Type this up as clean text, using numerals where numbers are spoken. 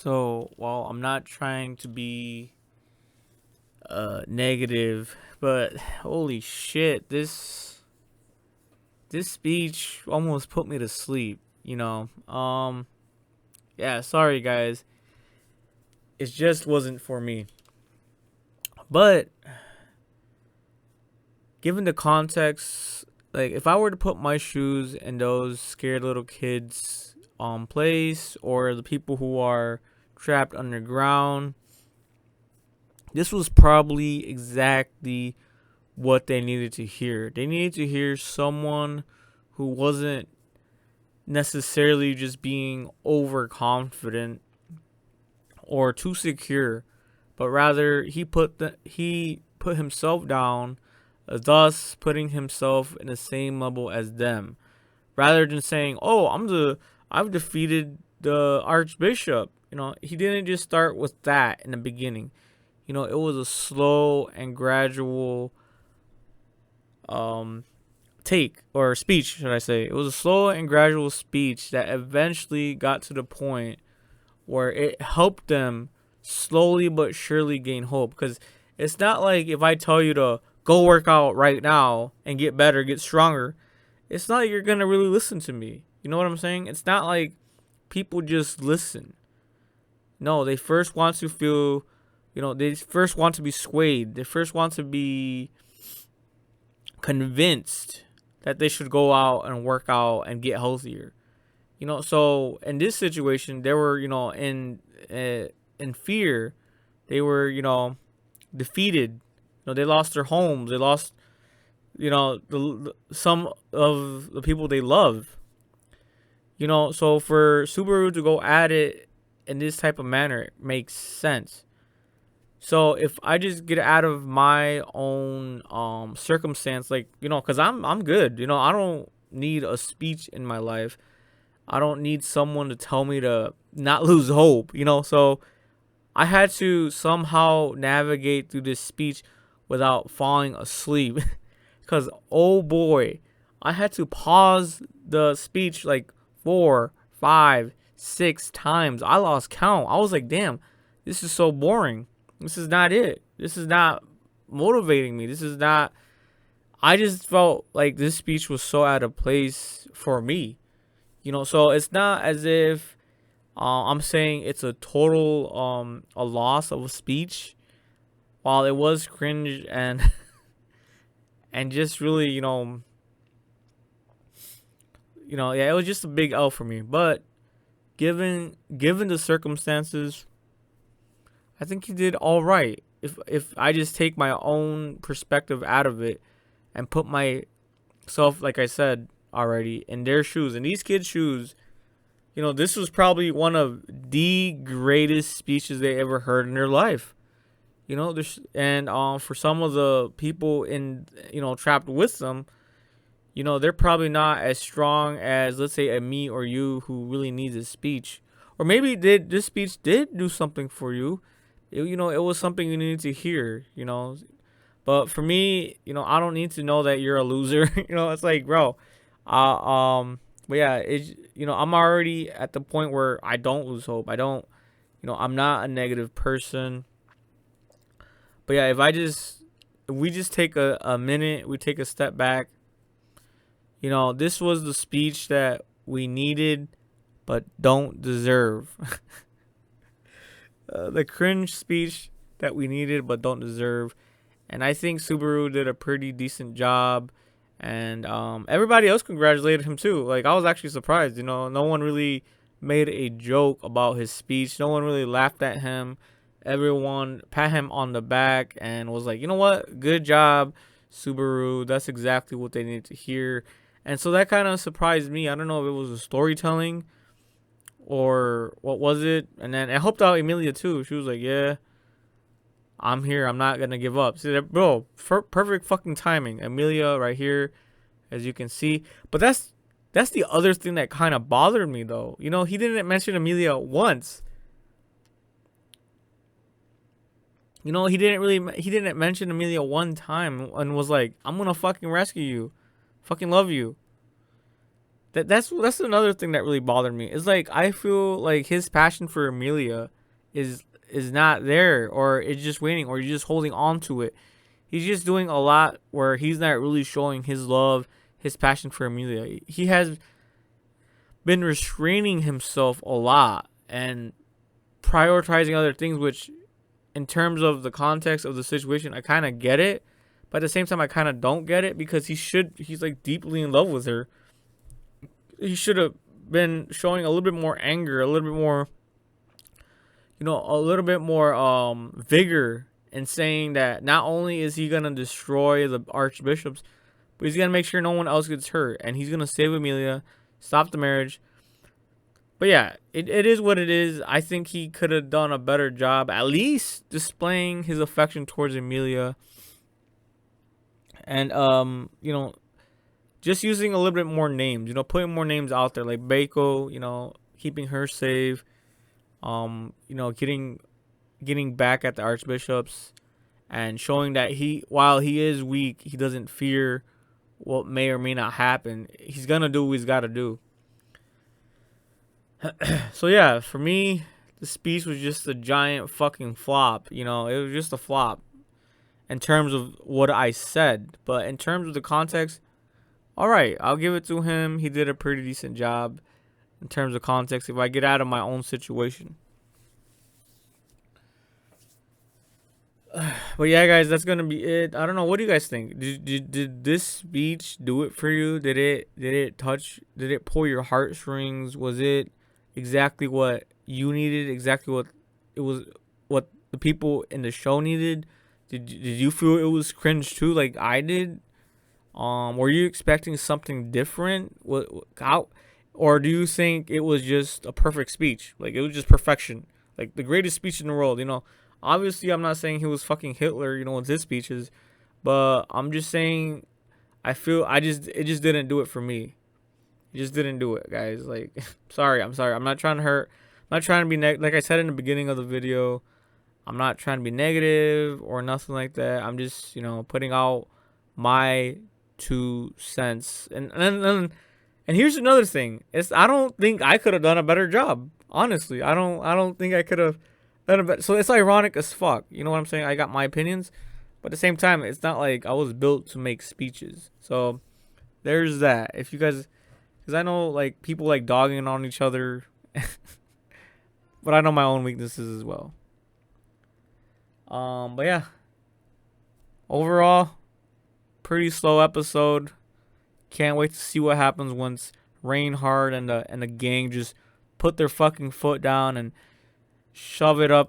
So, while I'm not trying to be negative, but holy shit, this speech almost put me to sleep, you know. Yeah, sorry guys. It just wasn't for me. But given the context, like if I were to put my shoes in those scared little kids place, or the people who are trapped underground, this was probably exactly what they needed to hear. They needed to hear someone who wasn't necessarily just being overconfident or too secure, but rather he put himself down, thus putting himself in the same level as them, rather than saying, "Oh, I've defeated the archbishop." He didn't just start with that in the beginning. It was a slow and gradual take or speech, should I say. It was a slow and gradual speech that eventually got to the point where it helped them slowly but surely gain hope. Because it's not like if I tell you to go work out right now and get better, get stronger, it's not like you're going to really listen to me. You know what I'm saying? It's not like people just listen. No, they first want to feel, they first want to be swayed. They first want to be convinced that they should go out and work out and get healthier. So in this situation, they were, in fear. They were, defeated. They lost their homes. They lost, some of the people they love. So for Subaru to go at it in this type of manner, it makes sense. So if I just get out of my own circumstance, like, because I'm good. I don't need a speech in my life. I don't need someone to tell me to not lose hope. So I had to somehow navigate through this speech without falling asleep. Because, oh boy, I had to pause the speech like 4, 5, 6 times. I lost count. I was like, damn, this is so boring. This is not it. This is not motivating me. This is not. I just felt like this speech was so out of place for me. So it's not as if I'm saying it's a total a loss of a speech. While it was cringe and and just really, yeah, it was just a big L for me. But given the circumstances, I think he did all right. If I just take my own perspective out of it and put myself, like I said already, in their shoes, in these kids' shoes, this was probably one of the greatest speeches they ever heard in their life. And for some of the people in, trapped with them, they're probably not as strong as, let's say, a me or you who really needs a speech. Or maybe this speech did do something for you. It was something you needed to hear, But for me, I don't need to know that you're a loser. It's like, bro, but yeah, I'm already at the point where I don't lose hope. I don't, I'm not a negative person. But yeah, if we just take a minute, we take a step back, this was the speech that we needed, but don't deserve. The cringe speech that we needed, but don't deserve. And I think Subaru did a pretty decent job. And everybody else congratulated him too. Like, I was actually surprised, no one really made a joke about his speech. No one really laughed at him. Everyone pat him on the back and was like, you know what? Good job, Subaru. That's exactly what they needed to hear. And so that kind of surprised me. I don't know if it was the storytelling or what was it. And then it helped out Emilia too. She was like, yeah, I'm here. I'm not going to give up. See that, bro, perfect fucking timing. Emilia right here, as you can see. But that's the other thing that kind of bothered me, though. He didn't mention Emilia once. He didn't mention Emilia one time and was like, I'm going to fucking rescue you. Fucking love you. That's another thing that really bothered me. It's like I feel like his passion for Amelia is not there, or it's just waiting, or he's just holding on to it. He's just doing a lot where he's not really showing his love, his passion for Amelia. He has been restraining himself a lot and prioritizing other things, which, in terms of the context of the situation, I kind of get it, but at the same time, I kind of don't get it because he's like deeply in love with her. He should have been showing a little bit more anger, a little bit more, a little bit more vigor in saying that not only is he gonna destroy the archbishops, but he's gonna make sure no one else gets hurt, and he's gonna save Amelia, stop the marriage. But yeah, it is what it is. I think he could have done a better job, at least displaying his affection towards Amelia, and just using a little bit more names. Putting more names out there, like Baco. Keeping her safe. Getting back at the archbishops, and showing that while he is weak, he doesn't fear what may or may not happen. He's gonna do what he's got to do. So yeah, for me, the speech was just a giant fucking flop. It was just a flop in terms of what I said, but in terms of the context, all right, I'll give it to him. He did a pretty decent job in terms of context. If I get out of my own situation. But yeah, guys, that's gonna be it. I don't know. What do you guys think? Did this speech do it for you? Did it touch? Did it pull your heartstrings? Was it exactly what you needed? Exactly what it was? What the people in the show needed? Did you feel it was cringe too, like I did? Were you expecting something different? Or do you think it was just a perfect speech? Like it was just perfection, like the greatest speech in the world? Obviously, I'm not saying he was fucking Hitler, with his speeches, but I'm just saying it just didn't do it for me. It just didn't do it, guys. Like, I'm sorry. I'm not trying to hurt. I'm not trying to be like I said in the beginning of the video. I'm not trying to be negative or nothing like that. I'm just, putting out my 2 cents. And here's another thing. I don't think I could have done a better job. Honestly, I don't think I could have. So it's ironic as fuck. You know what I'm saying? I got my opinions, but at the same time, it's not like I was built to make speeches. So there's that. If you guys, because I know like people like dogging on each other, but I know my own weaknesses as well. But yeah, overall, pretty slow episode. Can't wait to see what happens once Reinhardt and the gang just put their fucking foot down and shove it up